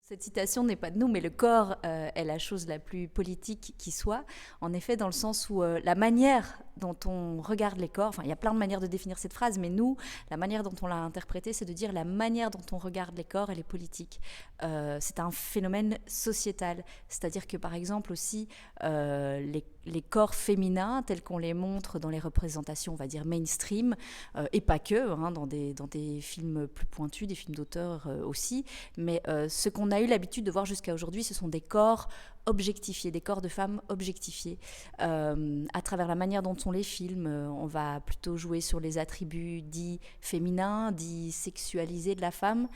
Cette citation n'est pas de nous, mais le corps est la chose la plus politique qui soit, en effet, dans le sens où la manière dont on regarde les corps, enfin, il y a plein de manières de définir cette phrase, mais nous, la manière dont on l'a interprétée, c'est de dire la manière dont on regarde les corps, elle est politique. C'est un phénomène sociétal, c'est-à-dire que, par exemple, aussi, les corps féminins, tels qu'on les montre dans les représentations, on va dire, mainstream, et pas que, hein, dans des films plus pointus, des films d'auteur aussi, mais ce qu'on a eu l'habitude de voir jusqu'à aujourd'hui, ce sont des corps objectifiés, des corps de femmes objectifiés. À travers la manière dont on les filme, on va plutôt jouer sur les attributs dits féminins, dits sexualisés de la femme.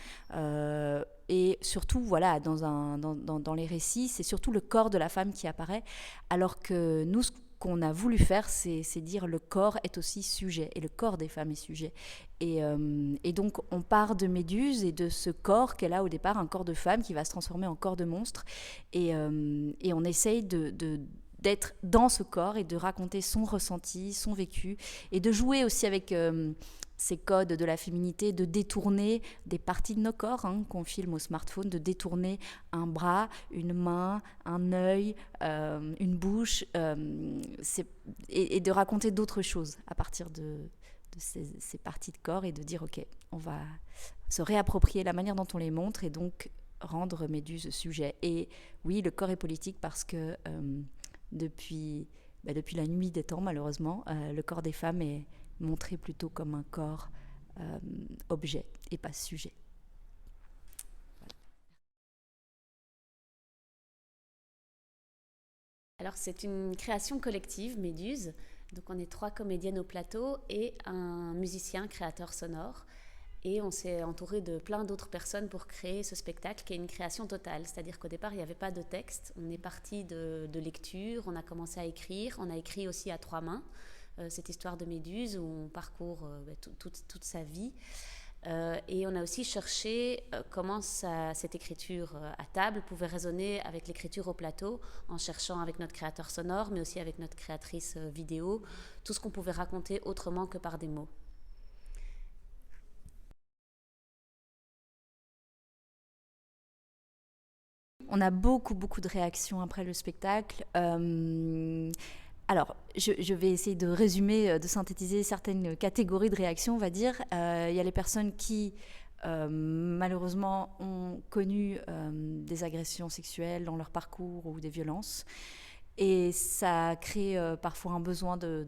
Et surtout, voilà, dans les récits, c'est surtout le corps de la femme qui apparaît, alors que nous, ce qu'on a voulu faire, c'est dire le corps est aussi sujet, et le corps des femmes est sujet. Et donc, on part de Méduse et de ce corps qu'elle a au départ, un corps de femme qui va se transformer en corps de monstre. Et on essaye d'être dans ce corps et de raconter son ressenti, son vécu, et de jouer aussi avec ces codes de la féminité, de détourner des parties de nos corps qu'on filme au smartphone, de détourner un bras, une main, un œil, une bouche, et de raconter d'autres choses à partir de ces parties de corps, et de dire ok, on va se réapproprier la manière dont on les montre, et donc rendre Méduse sujet. Et oui, le corps est politique parce que depuis la nuit des temps, malheureusement, le corps des femmes est montré plutôt comme un corps objet et pas sujet. Alors c'est une création collective, Méduse. Donc on est 3 comédiennes au plateau et un musicien créateur sonore. Et on s'est entouré de plein d'autres personnes pour créer ce spectacle qui est une création totale. C'est-à-dire qu'au départ, il n'y avait pas de texte. On est parti de lecture, on a commencé à écrire. On a écrit aussi à 3 mains cette histoire de Méduse où on parcourt toute sa vie. Et on a aussi cherché comment cette écriture à table pouvait résonner avec l'écriture au plateau, en cherchant avec notre créateur sonore, mais aussi avec notre créatrice vidéo, tout ce qu'on pouvait raconter autrement que par des mots. On a beaucoup, beaucoup de réactions après le spectacle. Alors, je vais essayer de résumer, de synthétiser certaines catégories de réactions, on va dire. Il y a les personnes qui, malheureusement, ont connu des agressions sexuelles dans leur parcours ou des violences. Et ça crée parfois un besoin de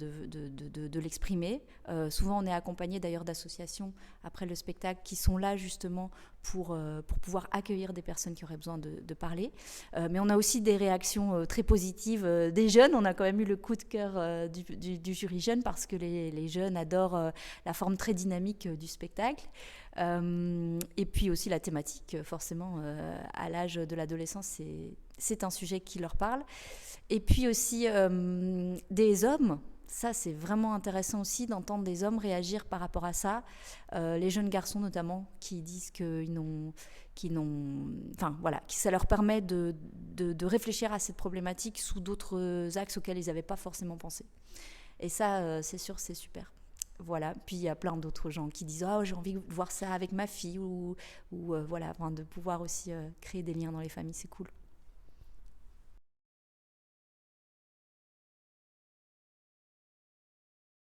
l'exprimer. Souvent, on est accompagné d'ailleurs d'associations après le spectacle qui sont là justement pour pouvoir accueillir des personnes qui auraient besoin de parler. Mais on a aussi des réactions très positives des jeunes. On a quand même eu le coup de cœur du jury jeune parce que les jeunes adorent la forme très dynamique du spectacle. Et puis aussi la thématique, forcément, à l'âge de l'adolescence, c'est un sujet qui leur parle. Et puis aussi des hommes. Ça, c'est vraiment intéressant aussi d'entendre des hommes réagir par rapport à ça. Les jeunes garçons notamment qui disent enfin voilà, que ça leur permet de réfléchir à cette problématique sous d'autres axes auxquels ils n'avaient pas forcément pensé. Et ça, c'est sûr, c'est super. Voilà. Puis il y a plein d'autres gens qui disent j'ai envie de voir ça avec ma fille, ou voilà, enfin, de pouvoir aussi créer des liens dans les familles, c'est cool.